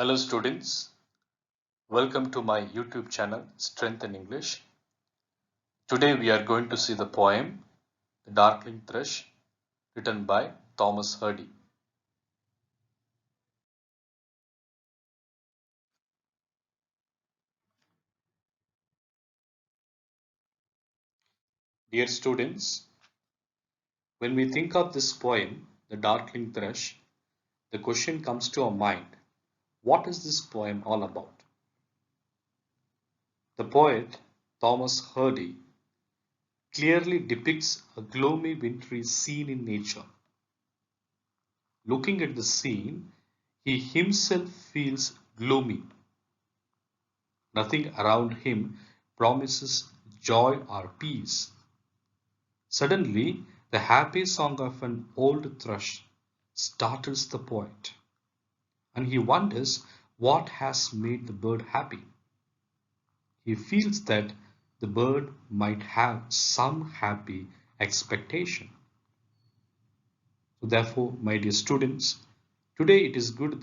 Hello students, welcome to my YouTube channel Strength in English. Today we are going to see the poem The Darkling Thrush written by Thomas Hardy. Dear students, when we think of this poem, The Darkling Thrush, the question comes to our mind, what is this poem all about? The poet Thomas Hardy clearly depicts a gloomy wintry scene in nature. Looking at the scene, he himself feels gloomy. Nothing around him promises joy or peace. Suddenly, the happy song of an old thrush startles the poet, and he wonders what has made the bird happy. He feels that the bird might have some happy expectation. So therefore, my dear students, today it is good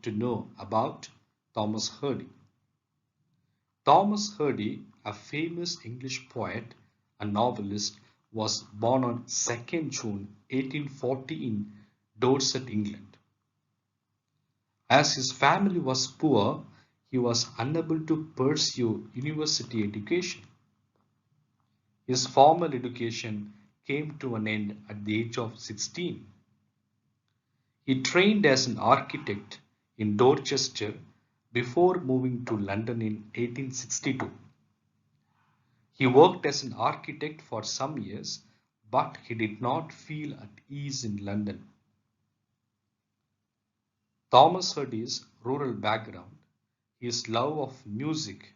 to know about Thomas Hardy. Thomas Hardy, a famous English poet and novelist, was born on 2nd June 1840 in Dorset, England. As his family was poor, he was unable to pursue university education. His formal education came to an end at the age of 16. He trained as an architect in Dorchester before moving to London in 1862. He worked as an architect for some years, but he did not feel at ease in London. Thomas Hardy's rural background, his love of music,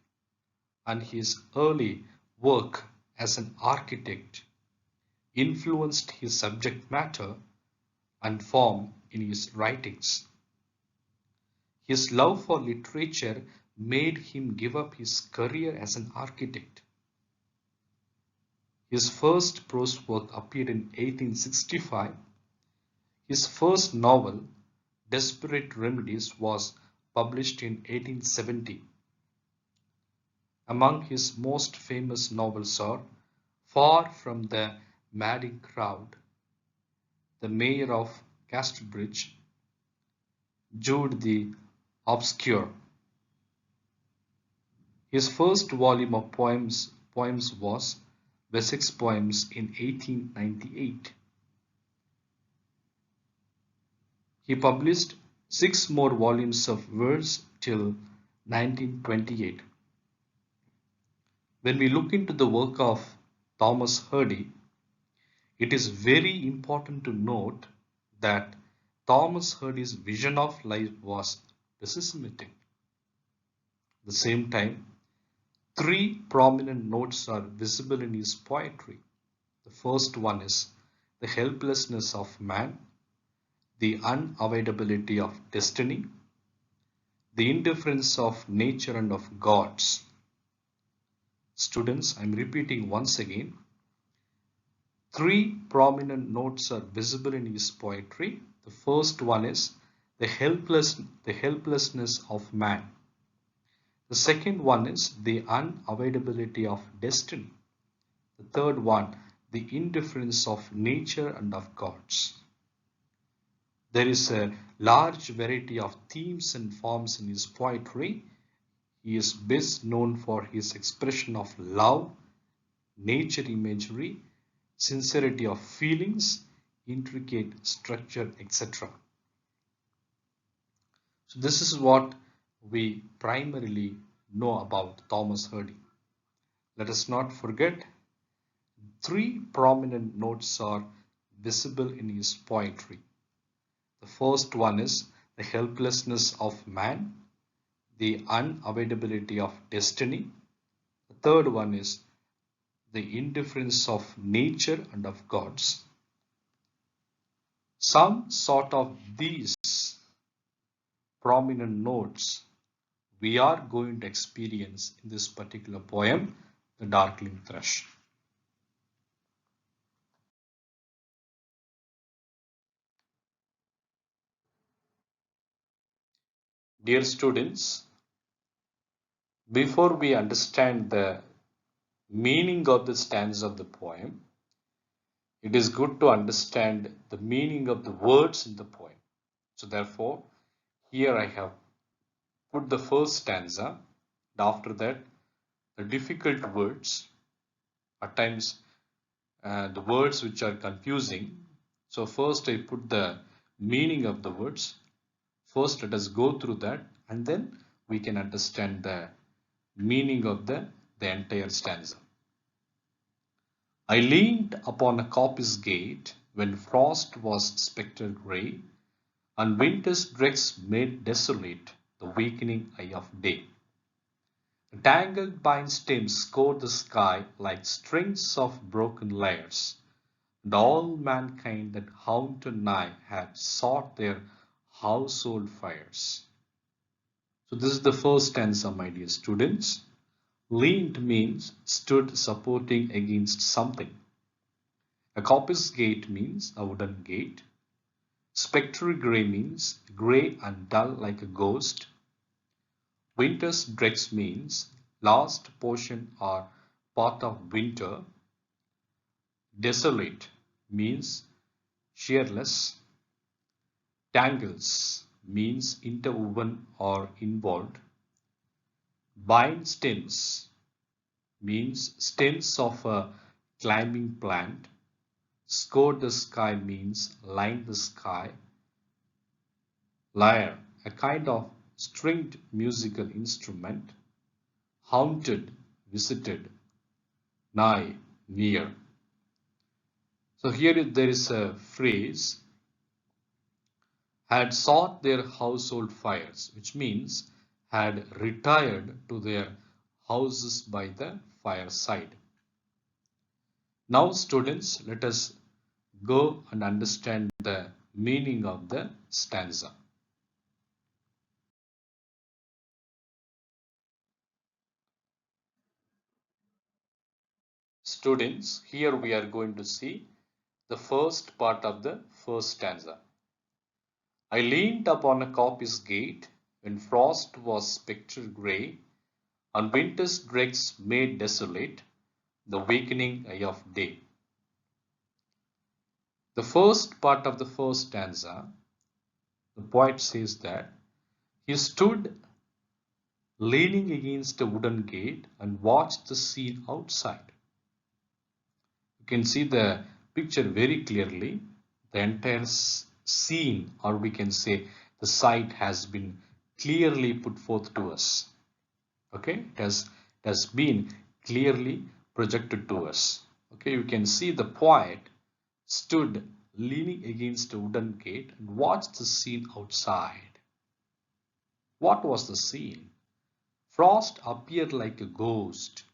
and his early work as an architect influenced his subject matter and form in his writings. His love for literature made him give up his career as an architect. His first prose work appeared in 1865. His first novel, Desperate Remedies, was published in 1870. Among his most famous novels are Far from the Madding Crowd, The Mayor of Casterbridge, Jude the Obscure. His first volume of poems was Wessex Poems in 1898. He published 6 more volumes of verse till 1928. When we look into the work of Thomas Hardy, it is very important to note that Thomas Hardy's vision of life was pessimistic. At the same time, 3 prominent notes are visible in his poetry. The first one is the helplessness of man, the unavoidability of destiny, the indifference of nature and of gods. Students, I'm repeating once again. 3 prominent notes are visible in his poetry. The first one is the helplessness of man. The second one is the unavoidability of destiny. The third one, the indifference of nature and of gods. There is a large variety of themes and forms in his poetry. He is best known for his expression of love, nature imagery, sincerity of feelings, intricate structure, etc. So this is what we primarily know about Thomas Hardy. Let us not forget, 3 prominent notes are visible in his poetry. The first one is the helplessness of man, the unavoidability of destiny. The third one is the indifference of nature and of gods. Some sort of these prominent notes we are going to experience in this particular poem, The Darkling Thrush. Dear students, before we understand the meaning of the stanza of the poem, it is good to understand the meaning of the words in the poem. So therefore, here I have put the first stanza, and after that the difficult words, at times the words which are confusing. So first I put the meaning of the words. First let us go through that, and then we can understand the meaning of the entire stanza. I leaned upon a coppice gate when frost was spectre grey, and winter's dregs made desolate the weakening eye of day. The tangled pine stems scored the sky like strings of broken lyres, and all mankind that haunted nigh had sought their household fires. So this is the first stanza, my dear students. Leaned means stood supporting against something. A coppice gate means a wooden gate. Spectral grey means grey and dull like a ghost. Winter's dregs means last portion or part of winter. Desolate means cheerless. Tangles means interwoven or involved. Vine stems means stems of a climbing plant. Score the sky means line the sky. Lyre, a kind of stringed musical instrument. Haunted, visited, nigh, near. So here there is a phrase, had sought their household fires, which means had retired to their houses by the fireside. Now students, let us go and understand the meaning of the stanza. Students, here we are going to see the first part of the first stanza. I leaned upon a coppice gate when frost was spectral grey, and winter's dregs made desolate the wakening eye of day. The first part of the first stanza, the poet says that he stood leaning against a wooden gate and watched the scene outside. You can see the picture very clearly. The entire scene, or we can say the sight, has been clearly put forth to us. Okay, it has been clearly projected to us. Okay, you can see the poet stood leaning against a wooden gate and watched the scene outside. What was the scene? Frost appeared like a ghost.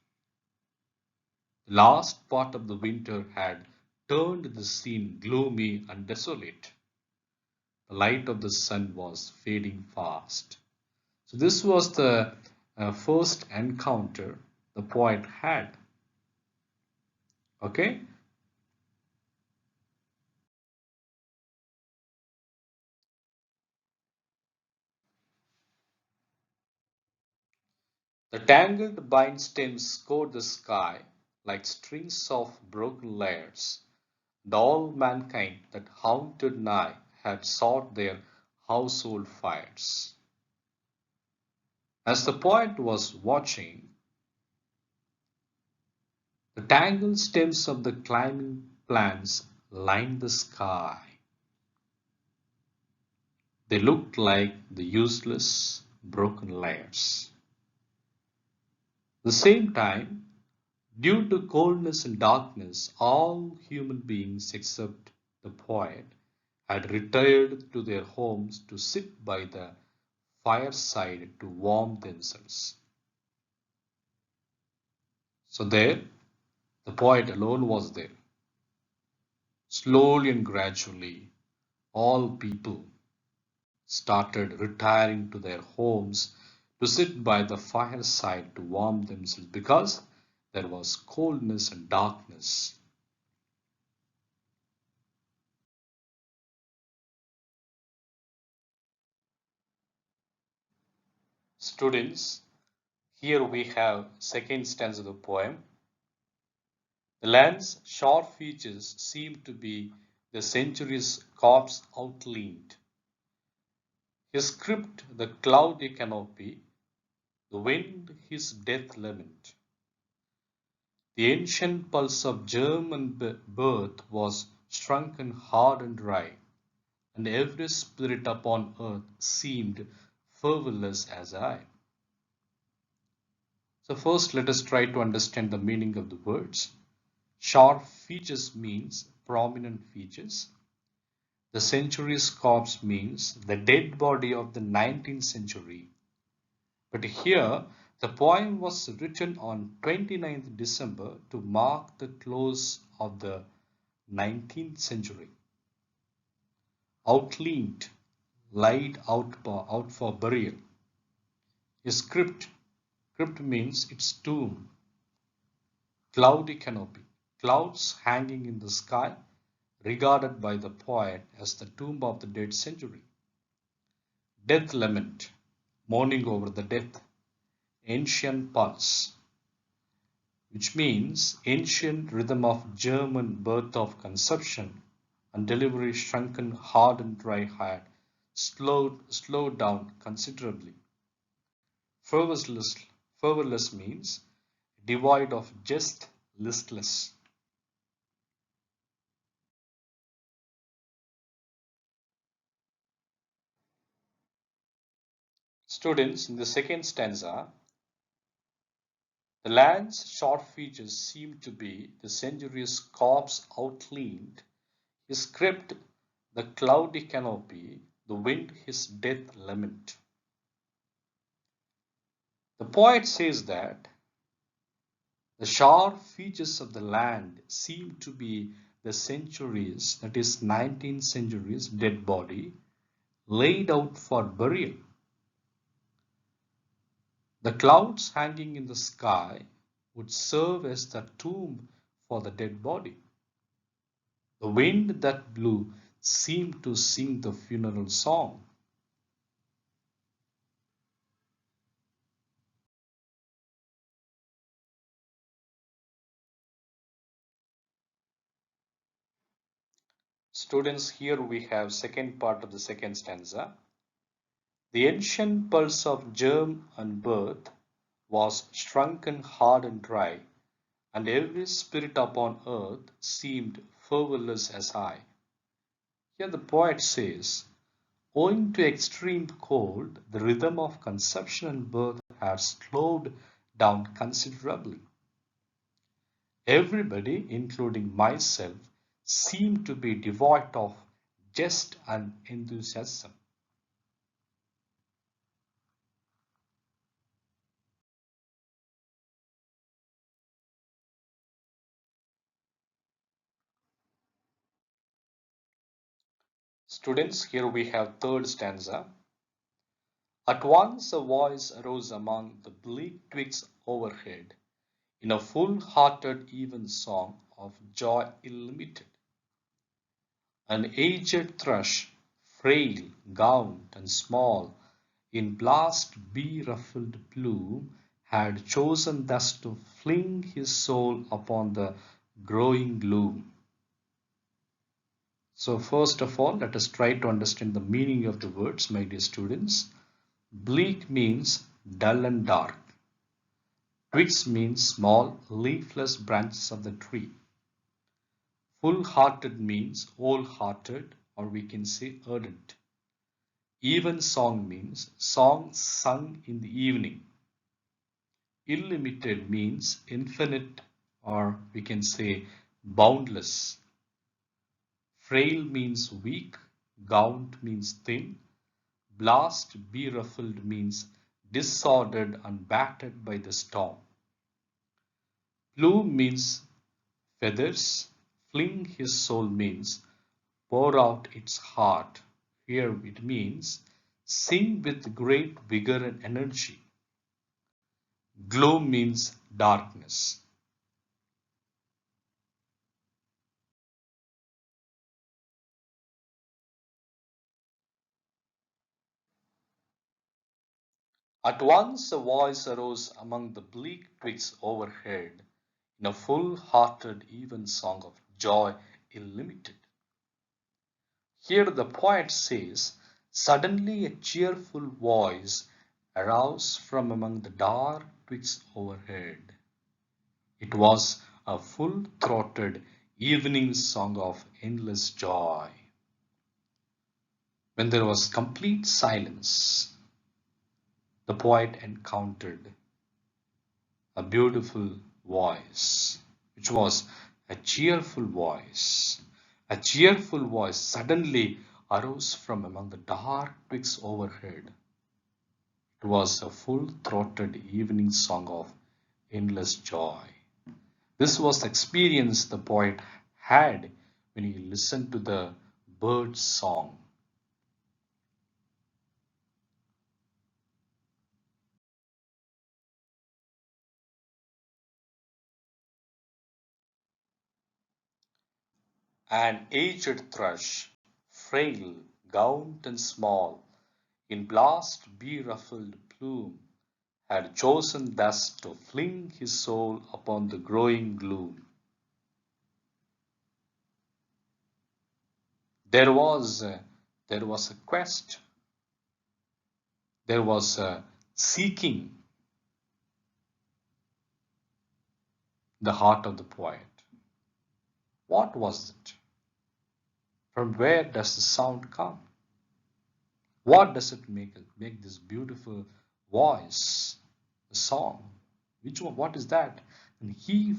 The last part of the winter had turned the scene gloomy and desolate. The light of the sun was fading fast. So this was the first encounter the poet had. Okay. The tangled vine stems scored the sky like strings of broken lyres, and all mankind that haunted nigh had sought their household fires. As the poet was watching, the tangled stems of the climbing plants lined the sky. They looked like the useless broken lyres. At the same time, due to coldness and darkness, all human beings except the poet had retired to their homes to sit by the fireside to warm themselves. So there, the poet alone was there. Slowly and gradually, all people started retiring to their homes to sit by the fireside to warm themselves because there was coldness and darkness. Students, here we have second stanza of the poem. The land's sharp features seem to be the century's corpse outlined. His script the cloudy canopy, the wind his death lament. The ancient pulse of German birth was shrunken hard and dry, and every spirit upon earth seemed fervorless as I. So first let us try to understand the meaning of the words. Sharp features means prominent features. The century's corpse means the dead body of the 19th century. But here the poem was written on 29th December to mark the close of the 19th century. Outlined, laid out for burial. A crypt means its tomb. Cloudy canopy, clouds hanging in the sky, regarded by the poet as the tomb of the dead century. Death lament, mourning over the death. Ancient pulse, which means ancient rhythm of German birth of conception and delivery shrunken hard and dry had slowed down considerably. Fervorless, fervorless means devoid of just, listless. Students, in the second stanza, the land's short features seem to be the century's corpse outlined, his script the cloudy canopy, the wind his death lament. The poet says that the sharp features of the land seem to be the centuries, that is 19th century's dead body, laid out for burial. The clouds hanging in the sky would serve as the tomb for the dead body. The wind that blew seemed to sing the funeral song. Students, here we have second part of the second stanza. The ancient pulse of germ and birth was shrunken hard and dry, and every spirit upon earth seemed fervorless as I. Here the poet says, owing to extreme cold, the rhythm of conception and birth had slowed down considerably. Everybody, including myself, seemed to be devoid of zest and enthusiasm. Students, here we have third stanza. At once a voice arose among the bleak twigs overhead in a full-hearted even song of joy illimited. An aged thrush, frail, gaunt, and small, in blast be-ruffled plume, had chosen thus to fling his soul upon the growing gloom. So first of all, let us try to understand the meaning of the words, my dear students. Bleak means dull and dark. Twigs means small, leafless branches of the tree. Full-hearted means whole-hearted, or we can say ardent. Even song means song sung in the evening. Illimited means infinite, or we can say boundless. Frail means weak, gaunt means thin, blast beruffled means disordered and battered by the storm. Plume means feathers, fling his soul means pour out its heart. Here it means sing with great vigor and energy. Gloom means darkness. At once a voice arose among the bleak twigs overhead, in a full-hearted even song of joy illimited. Here the poet says, suddenly a cheerful voice arose from among the dark twigs overhead. It was a full-throated evening song of endless joy. When there was complete silence, the poet encountered a beautiful voice, which was a cheerful voice. A cheerful voice suddenly arose from among the dark twigs overhead. It was a full-throated evening song of endless joy. This was the experience the poet had when he listened to the bird's song. An aged thrush, frail, gaunt and small, in blast beruffled plume, had chosen thus to fling his soul upon the growing gloom. There was a, there was a quest, there was a seeking the heart of the poet. What was it? From where does the sound come? What does it make this beautiful voice, the song? Which one? What is that? And he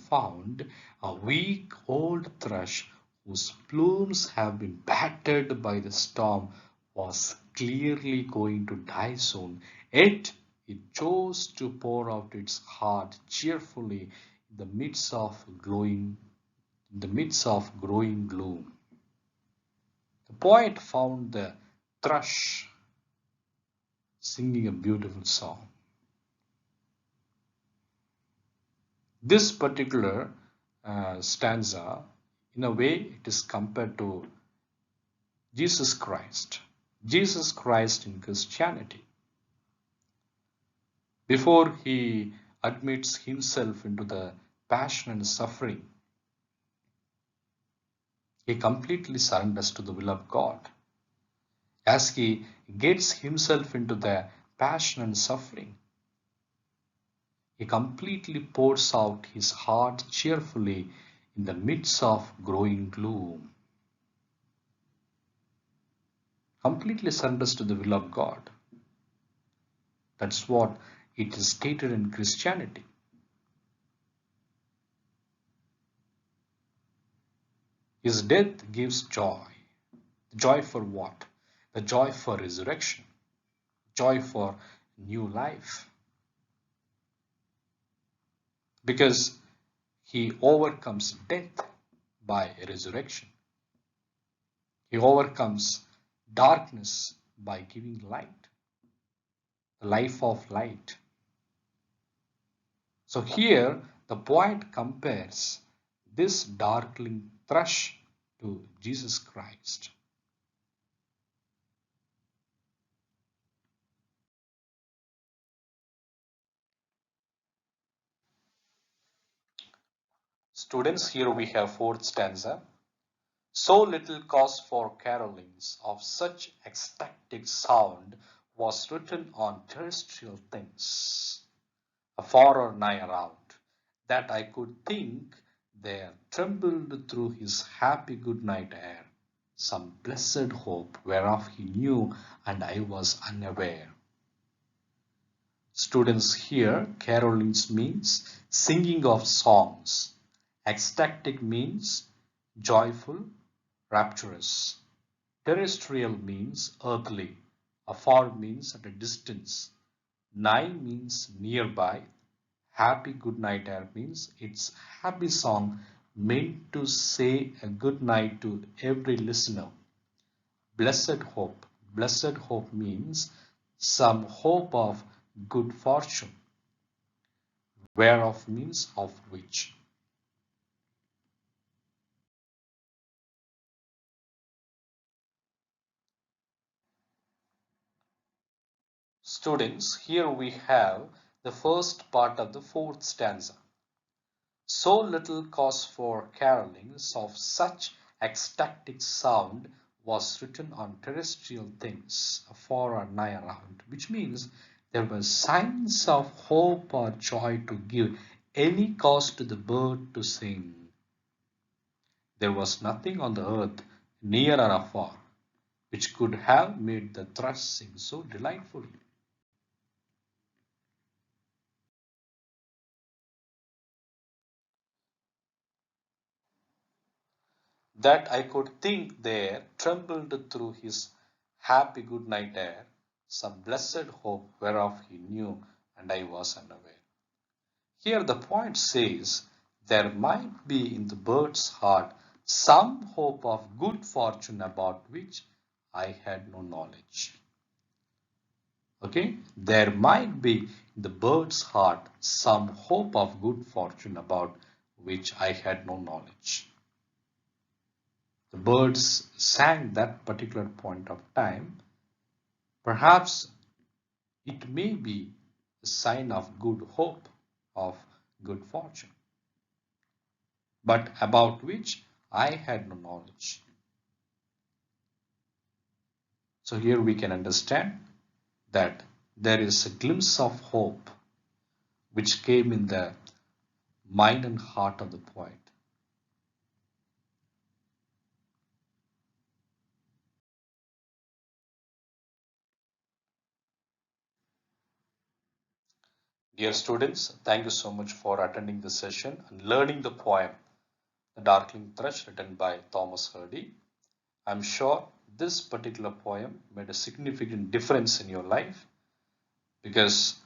found a weak old thrush whose plumes have been battered by the storm was clearly going to die soon. Yet it chose to pour out its heart cheerfully in the midst of growing gloom. The poet found the thrush singing a beautiful song. This particular stanza, in a way, it is compared to Jesus Christ. Jesus Christ in Christianity. Before he admits himself into the passion and suffering, he completely surrenders to the will of God. As he gets himself into the passion and suffering, he completely pours out his heart cheerfully in the midst of growing gloom. Completely surrenders to the will of God. That's what it is stated in Christianity. His death gives joy. Joy for what? The joy for resurrection. Joy for new life. Because he overcomes death by resurrection. He overcomes darkness by giving light. The life of light. So here the poet compares this darkling thrush to Jesus Christ. Students, here we have fourth stanza. So little cause for carolings of such ecstatic sound was written on terrestrial things, afar or nigh around, that I could think there trembled through his happy good night air some blessed hope whereof he knew and I was unaware. Students, here carolings means singing of songs. Ecstatic means joyful, rapturous. Terrestrial means earthly. Afar means at a distance. Nigh means nearby. Happy good night air means it's happy song meant to say a good night to every listener. Blessed hope. Blessed hope means some hope of good fortune. Whereof means of which. Students, here we have the first part of the fourth stanza. So little cause for carolings of such ecstatic sound was written on terrestrial things far or nigh around, which means there were signs of hope or joy to give any cause to the bird to sing. There was nothing on the earth, near or afar, which could have made the thrush sing so delightfully. That I could think there trembled through his happy good night air some blessed hope whereof he knew and I was unaware. Here the poet says there might be in the bird's heart some hope of good fortune about which I had no knowledge. Okay, there might be in the bird's heart some hope of good fortune about which I had no knowledge. The birds sang that particular point of time. Perhaps it may be a sign of good hope, of good fortune, but about which I had no knowledge. So here we can understand that there is a glimpse of hope which came in the mind and heart of the poet. Dear students, thank you so much for attending this session and learning the poem, The Darkling Thrush, written by Thomas Hardy. I'm sure this particular poem made a significant difference in your life because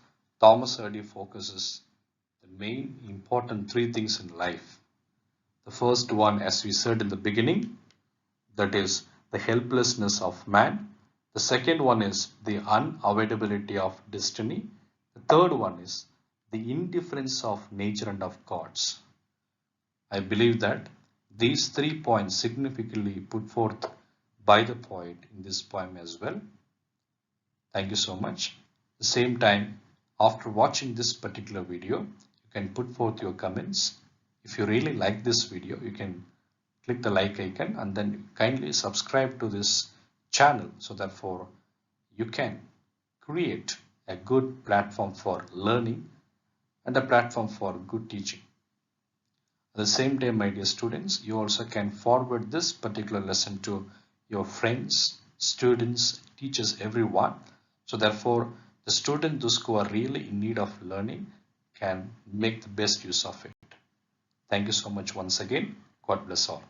Thomas Hardy focuses the main important three things in life. The first one, as we said in the beginning, that is the helplessness of man. The second one is the unavoidability of destiny. The third one is the indifference of nature and of gods. I believe that these 3 points significantly put forth by the poet in this poem as well. Thank you so much. At the same time, after watching this particular video, you can put forth your comments. If you really like this video, you can click the like icon and then kindly subscribe to this channel so that you can create a good platform for learning and a platform for good teaching. At the same time, my dear students, you also can forward this particular lesson to your friends, students, teachers, everyone. So therefore, the students, those who are really in need of learning, can make the best use of it. Thank you so much once again. God bless all.